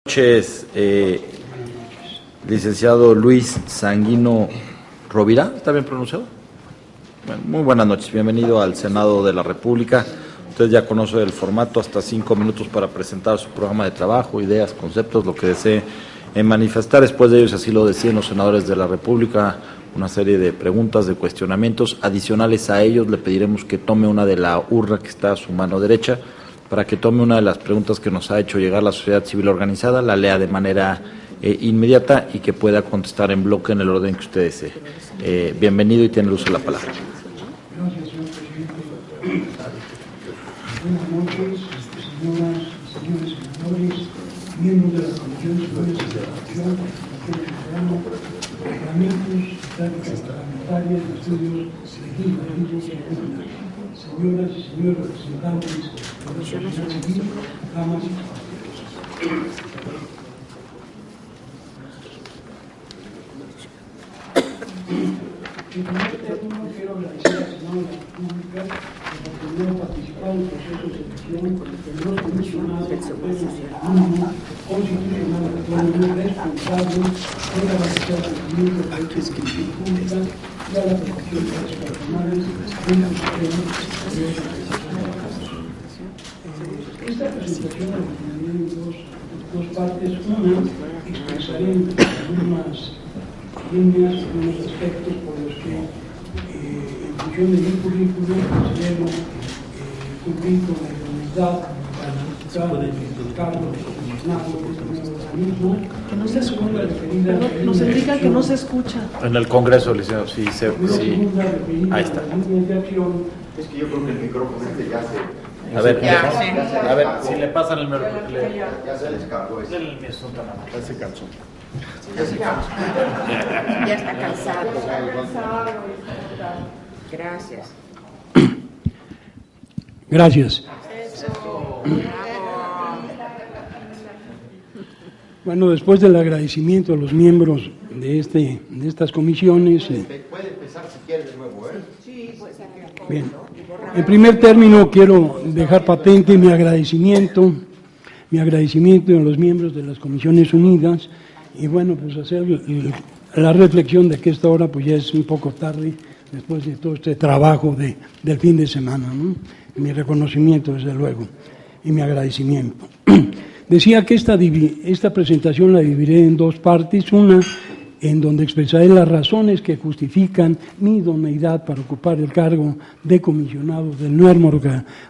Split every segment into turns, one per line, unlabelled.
Noches, licenciado Luis Sanguino Rovira, ¿está bien pronunciado? Bueno, muy buenas noches, bienvenido al Senado de la República. Usted ya conoce el formato, hasta 5 minutos para presentar su programa de trabajo, ideas, conceptos, lo que desee manifestar. Después de ellos, así lo decían los senadores de la República, una serie de preguntas, de cuestionamientos. Adicionales a ellos, le pediremos que tome una de la urna que está a su mano derecha, para que tome una de las preguntas que nos ha hecho llegar la sociedad civil organizada, la lea de manera inmediata y que pueda contestar en bloque en el orden que usted desee. Bienvenido y tiene el uso de la palabra.
Gracias, señor presidente. Buenas noches, señoras y señores senadores, miembros de la Comisión de Estudios de la Nación, reglamentos, prácticas parlamentarias, estudios legislativos y comunitarios. Señoras y señores representantes de la sociedad civil, damas y caballeros. En primer término, quiero agradecer al Senado de la República por la oportunidad de participar en el proceso de selección de los comisionados del organismo constitucional autónomo responsable de garantizar el cumplimiento de la Constitución Pública y a la protección de los personales en el sistema de esta presentación la dividiré en dos partes. Una, expresaré algunas líneas, algunos aspectos por los que, en función de mi currículum, considero cumplir con la idoneidad para disfrutar del cargo de comisionado de este nuevo organismo.
Que no se escucha. Perdón, nos indican que no se escucha.
En el Congreso, licenciado, sí. Ahí está.
Es que yo creo que el micrófono ya se...
A ver, si le pasan el micrófono.
Ya se le escapó ese.
Ya se cansó.
Ya está cansado. Gracias.
Gracias. Bueno, después del agradecimiento a los miembros de estas comisiones.
Puede empezar si quiere de nuevo, ¿eh?
Sí, pues
Bien. En primer término, quiero dejar patente mi agradecimiento a los miembros de las Comisiones Unidas y bueno, pues hacer la reflexión de que esta hora pues ya es un poco tarde después de todo este trabajo del fin de semana, ¿no? Mi reconocimiento, desde luego, y mi agradecimiento. Decía que esta presentación la dividiré en dos partes, una en donde expresaré las razones que justifican mi idoneidad para ocupar el cargo de comisionado del nuevo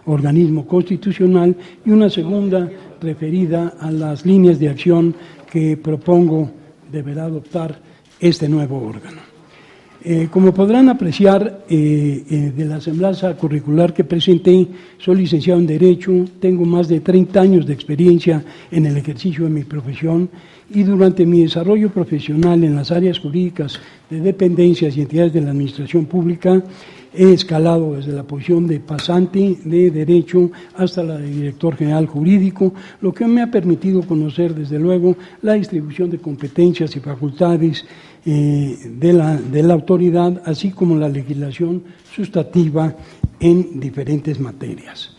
organismo constitucional, y una segunda referida a las líneas de acción que propongo deberá adoptar este nuevo órgano. Como podrán apreciar de la semblanza curricular que presenté, soy licenciado en Derecho, tengo más de 30 años de experiencia en el ejercicio de mi profesión y durante mi desarrollo profesional en las áreas jurídicas de dependencias y entidades de la administración pública, he escalado desde la posición de pasante de Derecho hasta la de Director General Jurídico, lo que me ha permitido conocer, desde luego, la distribución de competencias y facultades de la autoridad, así como la legislación sustantiva en diferentes materias.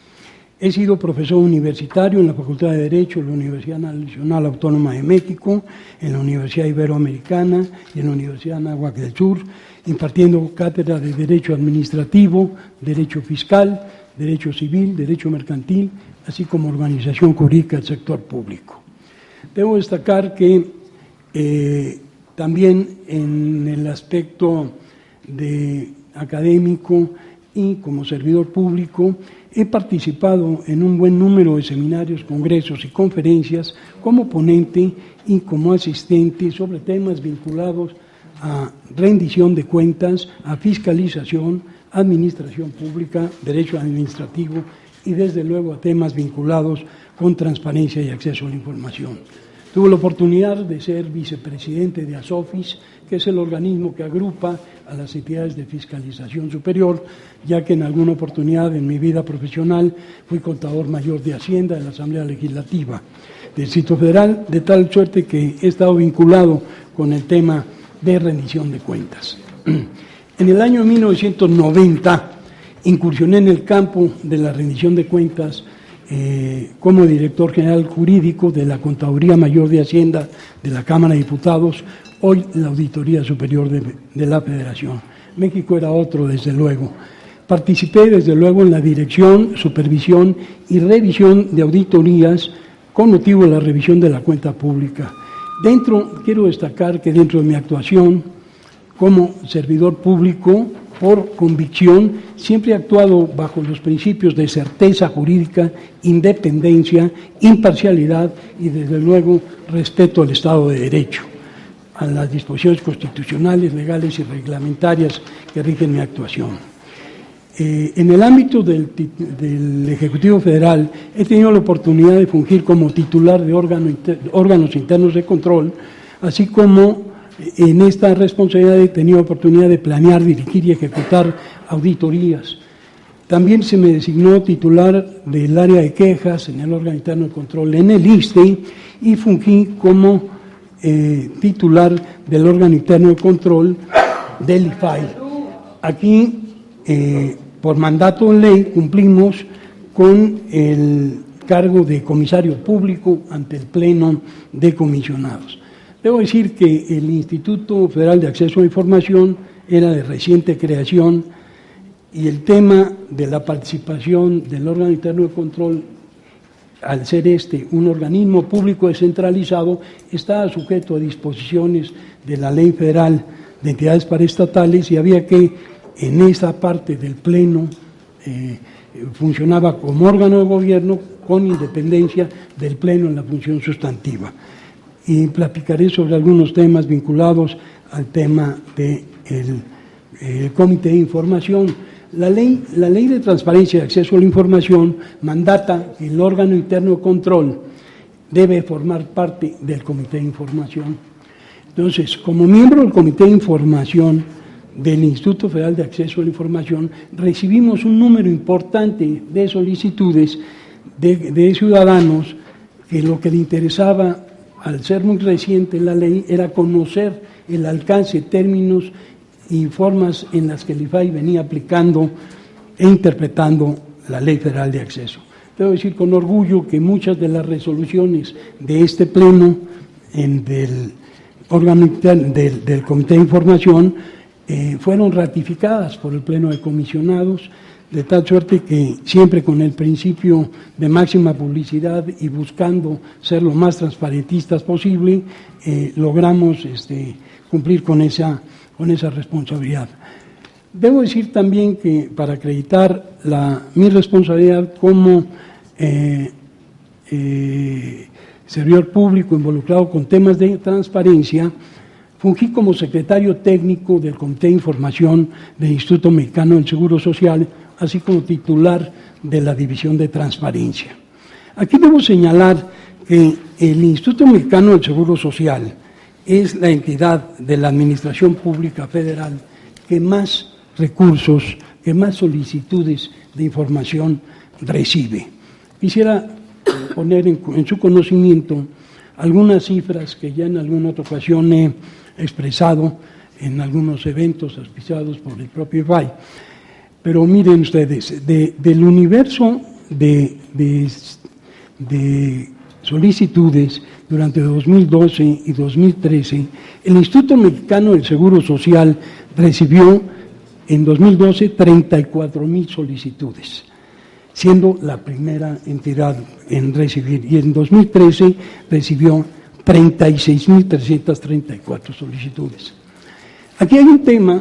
He sido profesor universitario en la Facultad de Derecho de la Universidad Nacional Autónoma de México, en la Universidad Iberoamericana y en la Universidad Anáhuac del Sur, impartiendo cátedra de Derecho Administrativo, Derecho Fiscal, Derecho Civil, Derecho Mercantil, así como Organización Jurídica del Sector Público. Debo destacar que también en el aspecto académico y como servidor público he participado en un buen número de seminarios, congresos y conferencias como ponente y como asistente sobre temas vinculados a rendición de cuentas, a fiscalización, administración pública, derecho administrativo y desde luego a temas vinculados con transparencia y acceso a la información. Tuve la oportunidad de ser vicepresidente de ASOFIS, que es el organismo que agrupa a las entidades de fiscalización superior, ya que en alguna oportunidad en mi vida profesional fui contador mayor de Hacienda de la Asamblea Legislativa del Distrito Federal, de tal suerte que he estado vinculado con el tema de rendición de cuentas. En el año 1990 incursioné en el campo de la rendición de cuentas como director general jurídico de la Contaduría Mayor de Hacienda de la Cámara de Diputados, hoy la Auditoría Superior de la Federación. México era otro, desde luego. Participé, desde luego, en la dirección, supervisión y revisión de auditorías con motivo de la revisión de la cuenta pública. Quiero destacar que dentro de mi actuación como servidor público, por convicción, siempre he actuado bajo los principios de certeza jurídica, independencia, imparcialidad y, desde luego, respeto al Estado de Derecho, a las disposiciones constitucionales, legales y reglamentarias que rigen mi actuación. En el ámbito del Ejecutivo Federal he tenido la oportunidad de fungir como titular de órganos internos de control, así como en esta responsabilidad he tenido oportunidad de planear, dirigir y ejecutar auditorías. También se me designó titular del área de quejas en el órgano interno de control en el ISSSTE y fungí como titular del órgano interno de control del IFAI. Aquí, por mandato de ley, cumplimos con el cargo de comisario público ante el Pleno de Comisionados. Debo decir que el Instituto Federal de Acceso a la Información era de reciente creación y el tema de la participación del órgano interno de control, al ser un organismo público descentralizado, estaba sujeto a disposiciones de la Ley Federal de Entidades Paraestatales y había que, en esa parte del Pleno, funcionaba como órgano de gobierno con independencia del Pleno en la función sustantiva. Y platicaré sobre algunos temas vinculados al tema del Comité de Información. La ley de Transparencia y Acceso a la Información mandata que el órgano interno de control debe formar parte del Comité de Información. Entonces, como miembro del Comité de Información del Instituto Federal de Acceso a la Información, recibimos un número importante de solicitudes de ciudadanos que lo que le interesaba, al ser muy reciente la ley, era conocer el alcance, términos y formas en las que el IFAI venía aplicando e interpretando la Ley Federal de Acceso. Debo decir con orgullo que muchas de las resoluciones de este Pleno del órgano del Comité de Información fueron ratificadas por el Pleno de Comisionados, de tal suerte que siempre con el principio de máxima publicidad y buscando ser lo más transparentistas posible, logramos cumplir con esa responsabilidad. Debo decir también que para acreditar mi responsabilidad como servidor público involucrado con temas de transparencia, fungí como secretario técnico del Comité de Información del Instituto Mexicano del Seguro Social, así como titular de la División de Transparencia. Aquí debo señalar que el Instituto Mexicano del Seguro Social es la entidad de la Administración Pública Federal que más recursos, que más solicitudes de información recibe. Quisiera poner en su conocimiento algunas cifras que ya en alguna otra ocasión he expresado en algunos eventos auspiciados por el propio IFAI. Pero miren ustedes, del universo de solicitudes durante 2012 y 2013, el Instituto Mexicano del Seguro Social recibió en 2012 34,000 solicitudes, siendo la primera entidad en recibir, y en 2013 recibió 36,334 solicitudes. Aquí hay un tema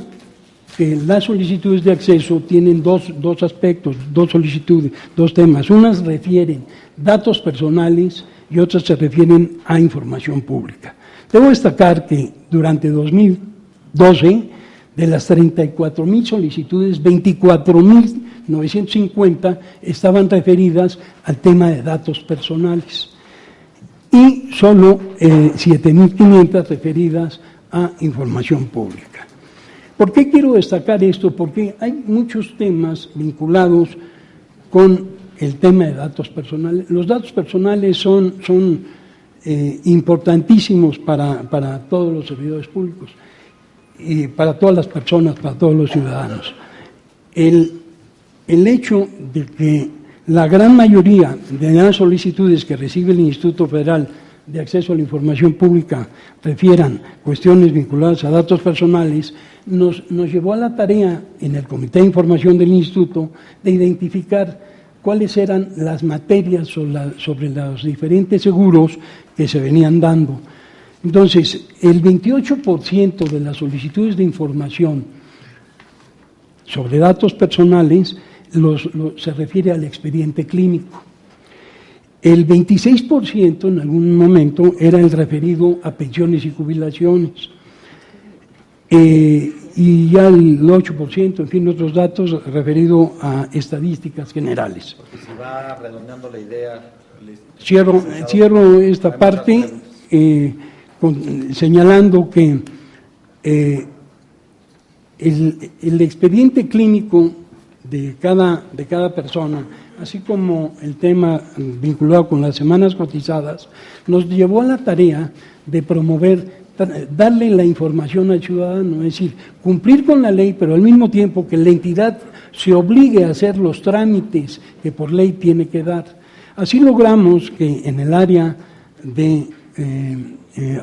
que las solicitudes de acceso tienen dos aspectos, dos solicitudes, dos temas. Unas refieren datos personales y otras se refieren a información pública. Debo destacar que durante 2012, de las 34,000 solicitudes, 24,950 estaban referidas al tema de datos personales y solo 7,500 referidas a información pública. ¿Por qué quiero destacar esto? Porque hay muchos temas vinculados con el tema de datos personales. Los datos personales son importantísimos para todos los servidores públicos y para todas las personas, para todos los ciudadanos. El hecho de que La gran mayoría de las solicitudes que recibe el Instituto Federal de Acceso a la Información Pública refieran cuestiones vinculadas a datos personales, nos llevó a la tarea en el Comité de Información del Instituto de identificar cuáles eran las materias sobre los diferentes seguros que se venían dando. Entonces, el 28% de las solicitudes de información sobre datos personales se refiere al expediente clínico. El 26% en algún momento era el referido a pensiones y jubilaciones. Y ya el 8%, en fin, otros datos referido a estadísticas generales.
Porque si va redondeando la idea...
Cierro esta parte señalando que el expediente clínico de cada persona, así como el tema vinculado con las semanas cotizadas, nos llevó a la tarea de promover, darle la información al ciudadano, es decir, cumplir con la ley, pero al mismo tiempo que la entidad se obligue a hacer los trámites que por ley tiene que dar. Así logramos que en el área de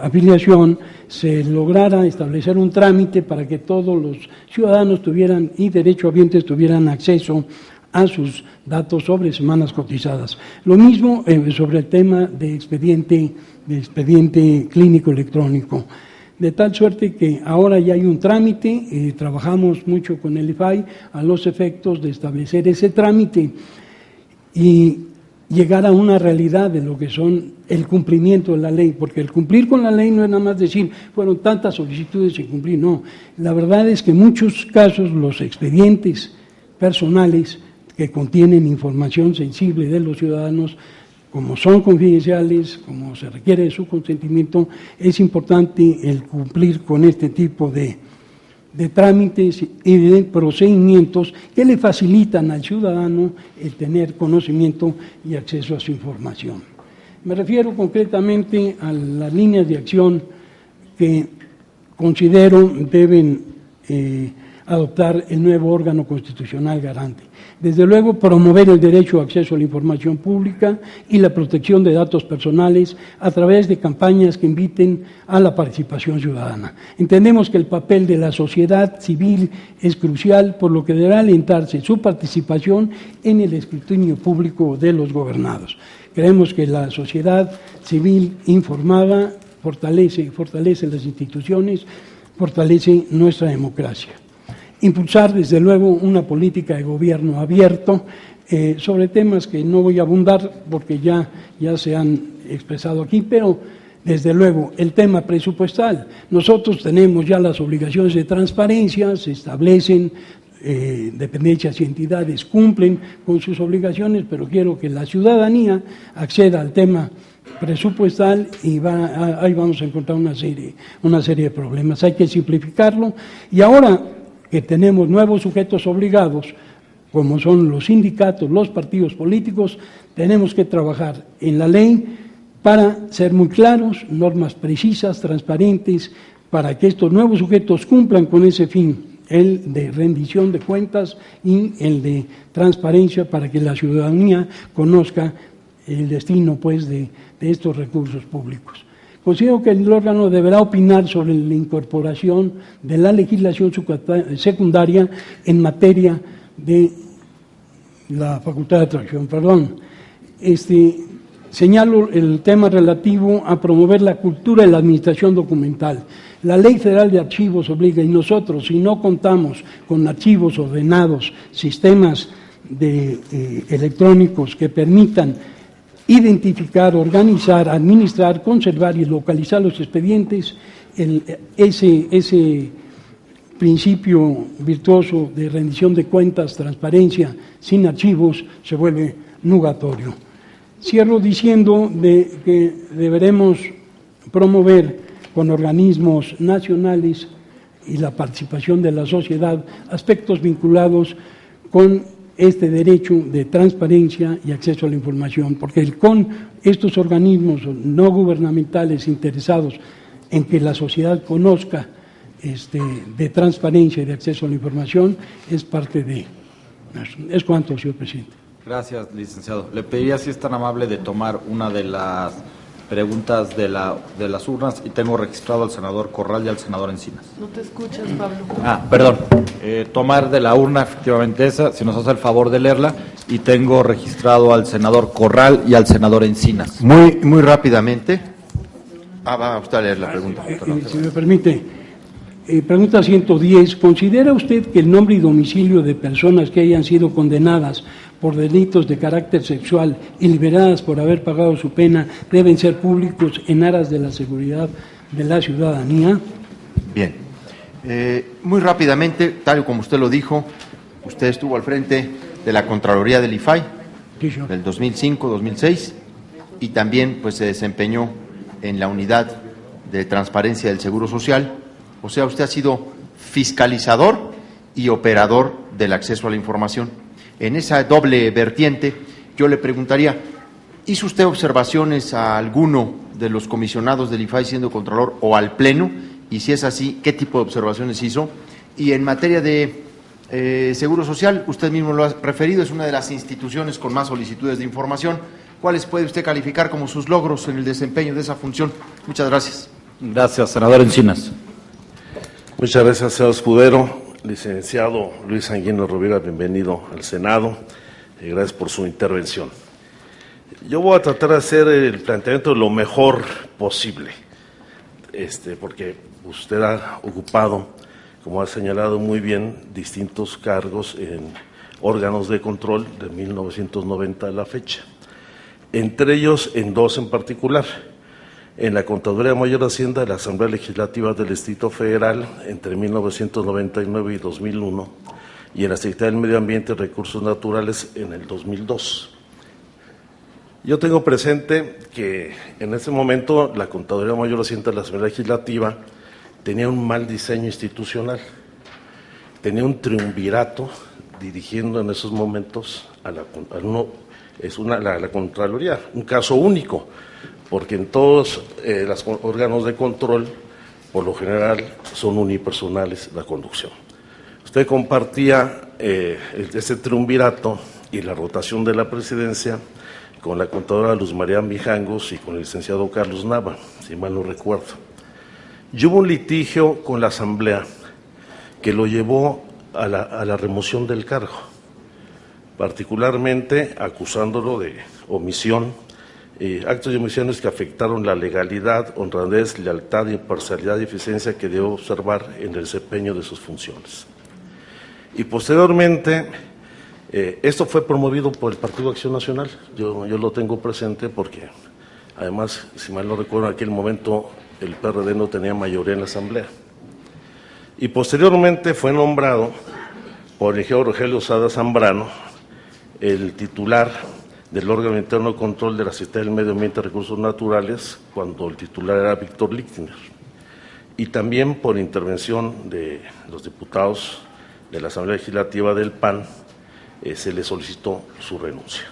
afiliación se lograra establecer un trámite para que todos los ciudadanos tuvieran y derechohabientes tuvieran acceso a sus datos sobre semanas cotizadas. Lo mismo sobre el tema de expediente clínico electrónico, de tal suerte que ahora ya hay un trámite, trabajamos mucho con el IFAI a los efectos de establecer ese trámite y llegar a una realidad de lo que son el cumplimiento de la ley, porque el cumplir con la ley no es nada más decir, fueron tantas solicitudes sin cumplir, no. La verdad es que en muchos casos los expedientes personales que contienen información sensible de los ciudadanos, como son confidenciales, como se requiere de su consentimiento, es importante el cumplir con este tipo de trámites y de procedimientos que le facilitan al ciudadano el tener conocimiento y acceso a su información. Me refiero concretamente a las líneas de acción que considero deben adoptar el nuevo órgano constitucional garante. Desde luego, promover el derecho a acceso a la información pública y la protección de datos personales a través de campañas que inviten a la participación ciudadana. Entendemos que el papel de la sociedad civil es crucial, por lo que deberá alentarse su participación en el escrutinio público de los gobernados. Creemos que la sociedad civil informada fortalece las instituciones, fortalece nuestra democracia. Impulsar, desde luego, una política de gobierno abierto sobre temas que no voy a abundar porque ya se han expresado aquí, pero desde luego el tema presupuestal. Nosotros tenemos ya las obligaciones de transparencia, se establecen dependencias y entidades cumplen con sus obligaciones, pero quiero que la ciudadanía acceda al tema presupuestal y ahí vamos a encontrar una serie de problemas. Hay que simplificarlo y ahora que tenemos nuevos sujetos obligados, como son los sindicatos, los partidos políticos, tenemos que trabajar en la ley para ser muy claros, normas precisas, transparentes, para que estos nuevos sujetos cumplan con ese fin, el de rendición de cuentas y el de transparencia, para que la ciudadanía conozca el destino pues de estos recursos públicos. Considero que el órgano deberá opinar sobre la incorporación de la legislación secundaria en materia de la facultad de atracción. Señalo el tema relativo a promover la cultura de la administración documental. La Ley Federal de Archivos obliga, y nosotros, si no contamos con archivos ordenados, sistemas electrónicos que permitan identificar, organizar, administrar, conservar y localizar los expedientes, ese principio virtuoso de rendición de cuentas, transparencia, sin archivos, se vuelve nugatorio. Cierro diciendo que deberemos promover con organismos nacionales y la participación de la sociedad aspectos vinculados con este derecho de transparencia y acceso a la información, porque con estos organismos no gubernamentales interesados en que la sociedad conozca de transparencia y de acceso a la información es parte de... Es cuanto, señor presidente.
Gracias, licenciado. Le pediría si es tan amable de tomar una de las preguntas de las urnas y tengo registrado al senador Corral y al senador Encinas.
No te escuchas, Pablo.
Perdón. Tomar de la urna efectivamente esa, si nos hace el favor de leerla, y tengo registrado al senador Corral y al senador Encinas.
Muy rápidamente. Va usted a leer la pregunta.
Si me permite, pregunta 110. ¿Considera usted que el nombre y domicilio de personas que hayan sido condenadas por delitos de carácter sexual y liberadas por haber pagado su pena deben ser públicos en aras de la seguridad de la ciudadanía?
Bien. Muy rápidamente, tal como usted lo dijo, usted estuvo al frente de la Contraloría del IFAI
Sí, señor.
del 2005-2006 y también pues se desempeñó en la unidad de transparencia del Seguro Social. O sea, usted ha sido fiscalizador y operador del acceso a la información. En esa doble vertiente, yo le preguntaría, ¿hizo usted observaciones a alguno de los comisionados del IFAI siendo Contralor o al Pleno? Y si es así, ¿qué tipo de observaciones hizo? Y en materia de Seguro Social, usted mismo lo ha referido, es una de las instituciones con más solicitudes de información. ¿Cuáles puede usted calificar como sus logros en el desempeño de esa función? Muchas gracias.
Gracias, senador Encinas.
Muchas gracias, señor Escudero. Licenciado Luis Sanguino Rovira, bienvenido al Senado. Gracias por su intervención. Yo voy a tratar de hacer el planteamiento lo mejor posible, porque usted ha ocupado, como ha señalado muy bien, distintos cargos en órganos de control de 1990 a la fecha. Entre ellos, en dos en particular. En la Contaduría Mayor de Hacienda de la Asamblea Legislativa del Distrito Federal entre 1999 y 2001 y en la Secretaría del Medio Ambiente y Recursos Naturales en el 2002. Yo tengo presente que en ese momento la Contaduría Mayor de Hacienda de la Asamblea Legislativa tenía un mal diseño institucional, tenía un triunvirato dirigiendo en esos momentos a la Contraloría, un caso único, porque en todos los órganos de control, por lo general, son unipersonales la conducción. Usted compartía ese triunvirato y la rotación de la presidencia con la contadora Luz María Mijangos y con el licenciado Carlos Nava, si mal no recuerdo. Y hubo un litigio con la Asamblea que lo llevó a la remoción del cargo, particularmente acusándolo de omisión, actos y omisiones que afectaron la legalidad, honradez, lealtad, imparcialidad y eficiencia que debe observar en el desempeño de sus funciones. Y posteriormente, esto fue promovido por el Partido Acción Nacional, yo lo tengo presente porque, además, si mal no recuerdo, en aquel momento el PRD no tenía mayoría en la Asamblea. Y posteriormente fue nombrado por el ingeniero Rogelio Sada Zambrano, el titular del órgano interno de control de la Secretaría del Medio Ambiente y Recursos Naturales, cuando el titular era Víctor Lichtner, y también por intervención de los diputados de la Asamblea Legislativa del PAN, se le solicitó su renuncia.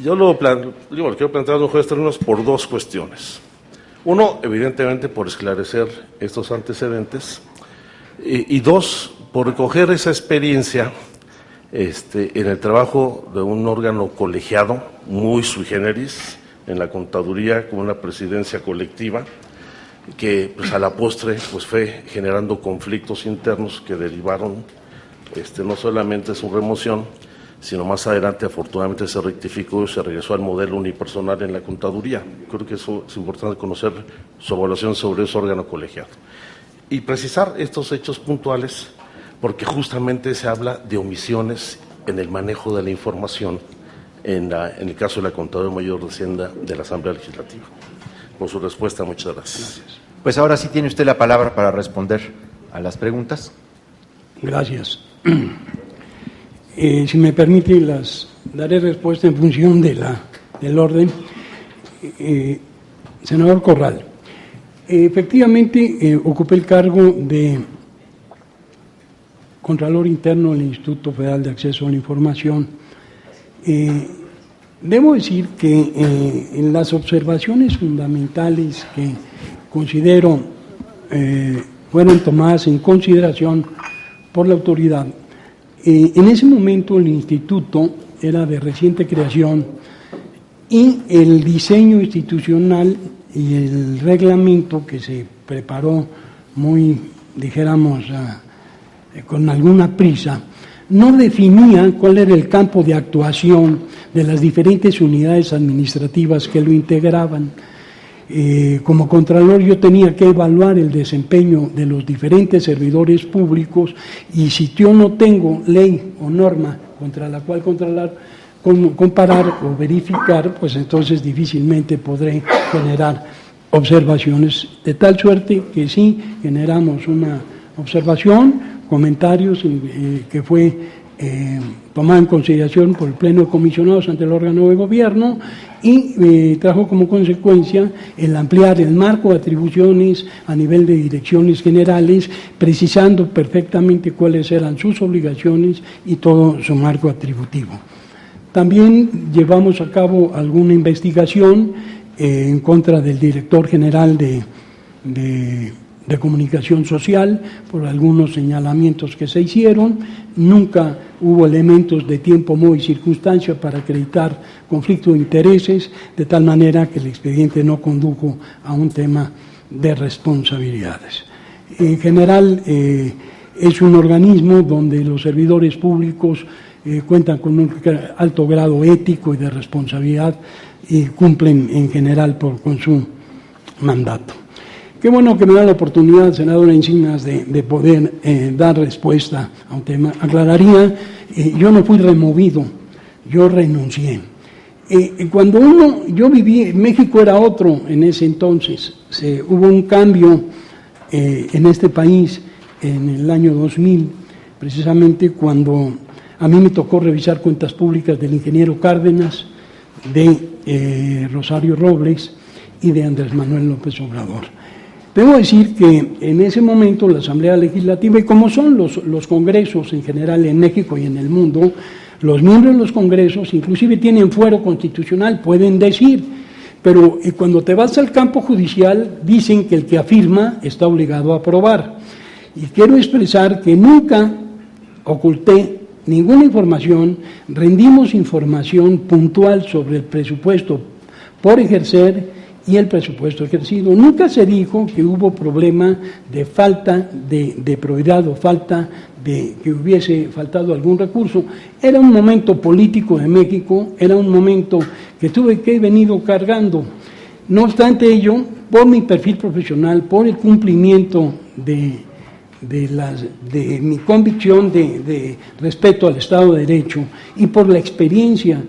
Yo lo quiero plantear en mejores términos por dos cuestiones. Uno, evidentemente, por esclarecer estos antecedentes, y dos, por recoger esa experiencia en el trabajo de un órgano colegiado, muy sui generis, en la contaduría, con una presidencia colectiva, que pues, a la postre pues, fue generando conflictos internos que derivaron no solamente su remoción, sino más adelante afortunadamente se rectificó y se regresó al modelo unipersonal en la contaduría. Creo que eso es importante conocer su evaluación sobre ese órgano colegiado. Y precisar estos hechos puntuales, porque justamente se habla de omisiones en el manejo de la información en el caso de la Contaduría Mayor de Hacienda de la Asamblea Legislativa. Por su respuesta, muchas gracias.
Pues ahora sí tiene usted la palabra para responder a las preguntas.
Gracias. Si me permite, daré respuesta en función del orden. Senador Corral, efectivamente ocupé el cargo de Contralor Interno del Instituto Federal de Acceso a la Información. Debo decir que en las observaciones fundamentales que considero fueron tomadas en consideración por la autoridad, en ese momento el instituto era de reciente creación y el diseño institucional y el reglamento que se preparó muy, dijéramos, con alguna prisa, no definía cuál era el campo de actuación de las diferentes unidades administrativas que lo integraban. Como Contralor yo tenía que evaluar el desempeño de los diferentes servidores públicos y si yo no tengo ley o norma contra la cual comparar o verificar, pues entonces difícilmente podré generar observaciones, de tal suerte que sí generamos una observación, comentarios que fue tomada en consideración por el Pleno de Comisionados ante el órgano de gobierno y trajo como consecuencia el ampliar el marco de atribuciones a nivel de direcciones generales, precisando perfectamente cuáles eran sus obligaciones y todo su marco atributivo. También llevamos a cabo alguna investigación en contra del director general de Comunicación Social por algunos señalamientos que se hicieron. Nunca hubo elementos de tiempo, modo y circunstancia para acreditar conflicto de intereses, de tal manera que el expediente no condujo a un tema de responsabilidades. En general, es un organismo donde los servidores públicos cuentan con un alto grado ético y de responsabilidad y cumplen en general con su mandato. Qué bueno que me da la oportunidad, senadora Encinas, de poder dar respuesta a un tema. Aclararía, yo no fui removido, yo renuncié. Yo viví, México era otro en ese entonces, hubo un cambio en este país en el año 2000, precisamente cuando a mí me tocó revisar cuentas públicas del ingeniero Cárdenas, de Rosario Robles y de Andrés Manuel López Obrador. Debo decir que en ese momento la Asamblea Legislativa, y como son los congresos en general en México y en el mundo, los miembros de los congresos inclusive tienen fuero constitucional, pueden decir, pero cuando te vas al campo judicial dicen que el que afirma está obligado a aprobar. Y quiero expresar que nunca oculté ninguna información, rendimos información puntual sobre el presupuesto por ejercer y el presupuesto ejercido. Nunca se dijo que hubo problema de falta de probidad o falta de que hubiese faltado algún recurso. Era un momento político de México, era un momento que tuve que venido cargando. No obstante ello, por mi perfil profesional, por el cumplimiento de mi convicción de respeto al Estado de Derecho y por la experiencia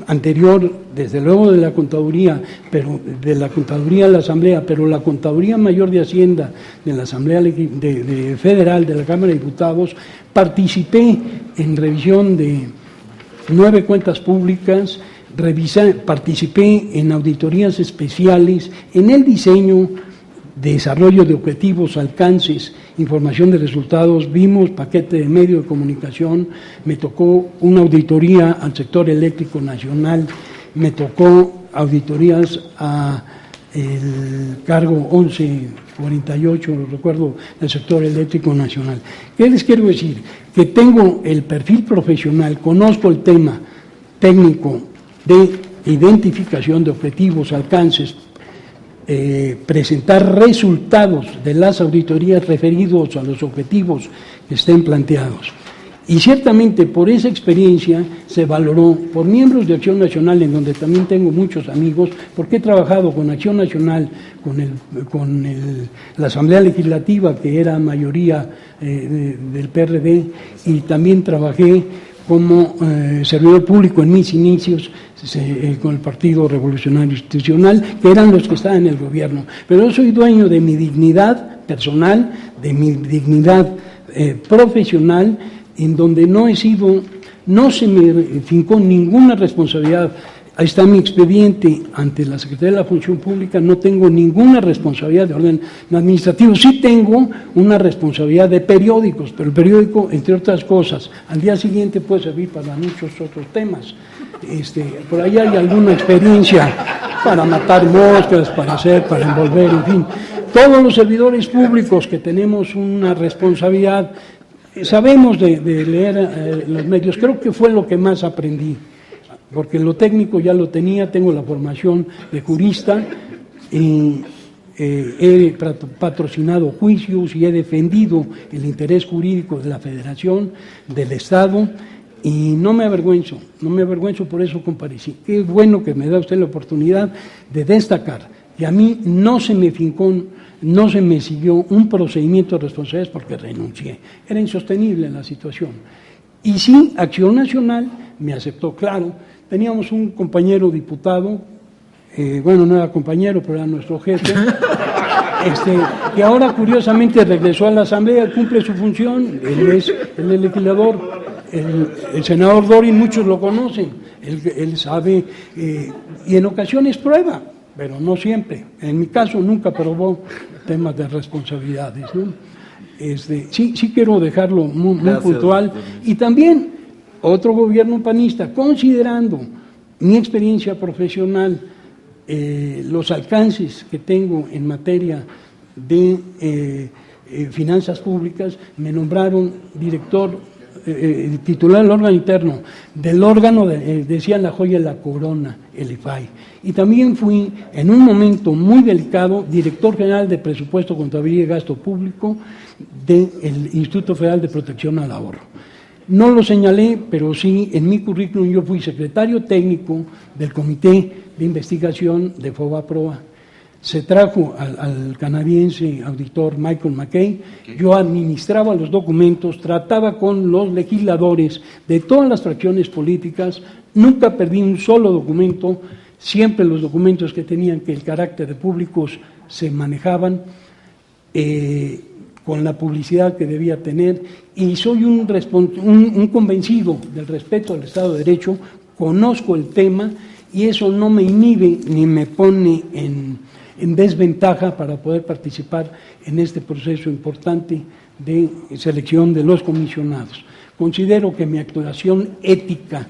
anterior, desde luego de la Contaduría, pero de la Contaduría de la Asamblea, pero la Contaduría Mayor de Hacienda de la Asamblea Federal de la Cámara de Diputados, participé en revisión de 9 cuentas públicas, participé en auditorías especiales, en el diseño, desarrollo de objetivos, alcances, información de resultados, vimos paquete de medio de comunicación, me tocó una auditoría al sector eléctrico nacional, me tocó auditorías a el cargo 1148, lo recuerdo, del sector eléctrico nacional. ¿Qué les quiero decir? Que tengo el perfil profesional, conozco el tema técnico de identificación de objetivos, alcances, presentar resultados de las auditorías referidos a los objetivos que estén planteados. Y ciertamente por esa experiencia se valoró por miembros de Acción Nacional, en donde también tengo muchos amigos, porque he trabajado con Acción Nacional, con la Asamblea Legislativa, que era mayoría del PRD, y también trabajé como servidor público en mis inicios con el Partido Revolucionario Institucional, que eran los que estaban en el gobierno. Pero yo soy dueño de mi dignidad personal, de mi dignidad profesional, en donde no se me fincó ninguna responsabilidad. Ahí está mi expediente ante la Secretaría de la Función Pública, no tengo ninguna responsabilidad de orden administrativo. Sí tengo una responsabilidad de periódicos, pero el periódico, entre otras cosas, al día siguiente puede servir para muchos otros temas. Por ahí hay alguna experiencia para matar moscas, para envolver, en fin. Todos los servidores públicos que tenemos una responsabilidad, sabemos de leer los medios, creo que fue lo que más aprendí. porque lo técnico ya lo tenía, tengo la formación de jurista, he patrocinado juicios y he defendido el interés jurídico de la Federación, del Estado, y no me avergüenzo, por eso comparecí. Qué bueno que me da usted la oportunidad de destacar que a mí no se me fincó, no se me siguió un procedimiento de responsabilidades porque renuncié. Era insostenible la situación. Y sí, Acción Nacional me aceptó, claro. Teníamos un compañero diputado, bueno, no era compañero, pero era nuestro jefe, que ahora curiosamente regresó a la Asamblea, cumple su función, él es el legislador, el senador Dorin, muchos lo conocen, él sabe, y en ocasiones prueba, pero no siempre. En mi caso nunca probó temas de responsabilidades, ¿no? Sí quiero dejarlo muy puntual. Y también otro gobierno panista, considerando mi experiencia profesional, los alcances que tengo en materia de finanzas públicas, me nombraron director, titular del órgano interno, del órgano, decían la joya de la corona, el IFAI. Y también fui, en un momento muy delicado, director general de Presupuesto, Contabilidad y Gasto Público del Instituto Federal de Protección al Ahorro. No lo señalé, pero sí, en mi currículum yo fui secretario técnico del Comité de Investigación de FOBAPROA. Se trajo al canadiense auditor Michael McKay, yo administraba los documentos, trataba con los legisladores de todas las fracciones políticas, nunca perdí un solo documento, siempre los documentos que tenían que el carácter de públicos se manejaban con la publicidad que debía tener, y soy un convencido del respeto al Estado de Derecho, conozco el tema y eso no me inhibe ni me pone en desventaja para poder participar en este proceso importante de selección de los comisionados. Considero que mi actuación ética,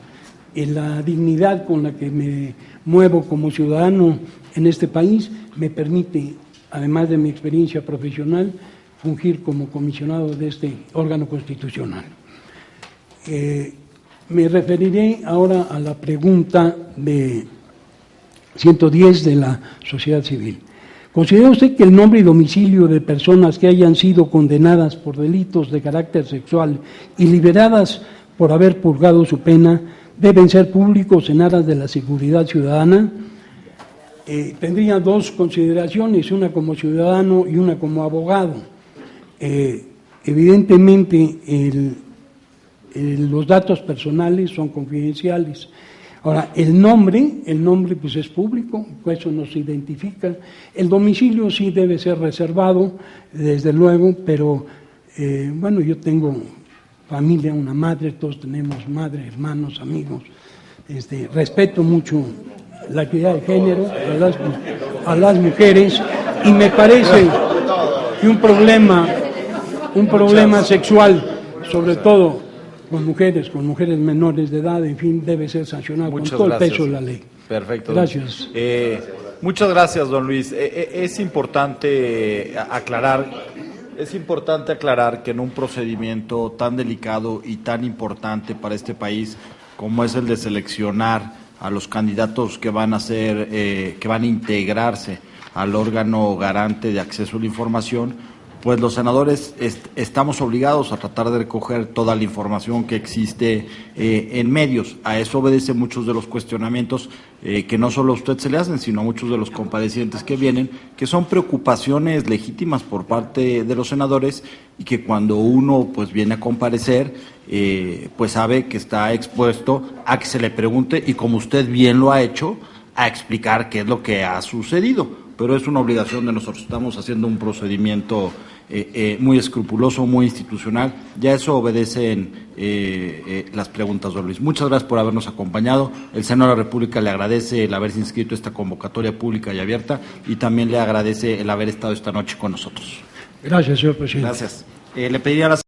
en la dignidad con la que me muevo como ciudadano en este país, me permite, además de mi experiencia profesional, fungir como comisionado de este órgano constitucional. Me referiré ahora a la pregunta de 110 de la sociedad civil. ¿Considera usted que el nombre y domicilio de personas que hayan sido condenadas por delitos de carácter sexual y liberadas por haber purgado su pena deben ser públicos en aras de la seguridad ciudadana? Tendría dos consideraciones, una como ciudadano y una como abogado. Evidentemente, los datos personales son confidenciales. Ahora, el nombre pues es público, pues eso nos identifica. El domicilio sí debe ser reservado, desde luego, pero bueno, yo tengo familia, una madre, todos tenemos madre, hermanos, amigos. Respeto mucho la equidad de género a las mujeres, y me parece que un problema sexual, sobre todo con mujeres menores de edad, en fin, debe ser sancionado con todo el peso de la ley.
Perfecto.
Gracias.
Muchas gracias, don Luis. Es importante aclarar que en un procedimiento tan delicado y tan importante para este país como es el de seleccionar a los candidatos que van a integrarse al órgano garante de acceso a la información, pues los senadores estamos obligados a tratar de recoger toda la información que existe en medios. A eso obedecen muchos de los cuestionamientos que no solo a usted se le hacen, sino a muchos de los comparecientes que vienen, que son preocupaciones legítimas por parte de los senadores, y que cuando uno pues viene a comparecer, pues sabe que está expuesto a que se le pregunte, y como usted bien lo ha hecho, a explicar qué es lo que ha sucedido. Pero es una obligación de nosotros. Estamos haciendo un procedimiento muy escrupuloso, muy institucional. Ya eso obedecen las preguntas, don Luis. Muchas gracias por habernos acompañado. El Senado de la República le agradece el haberse inscrito a esta convocatoria pública y abierta, y también le agradece el haber estado esta noche con nosotros.
Gracias, señor presidente.
Gracias. Le pediría a la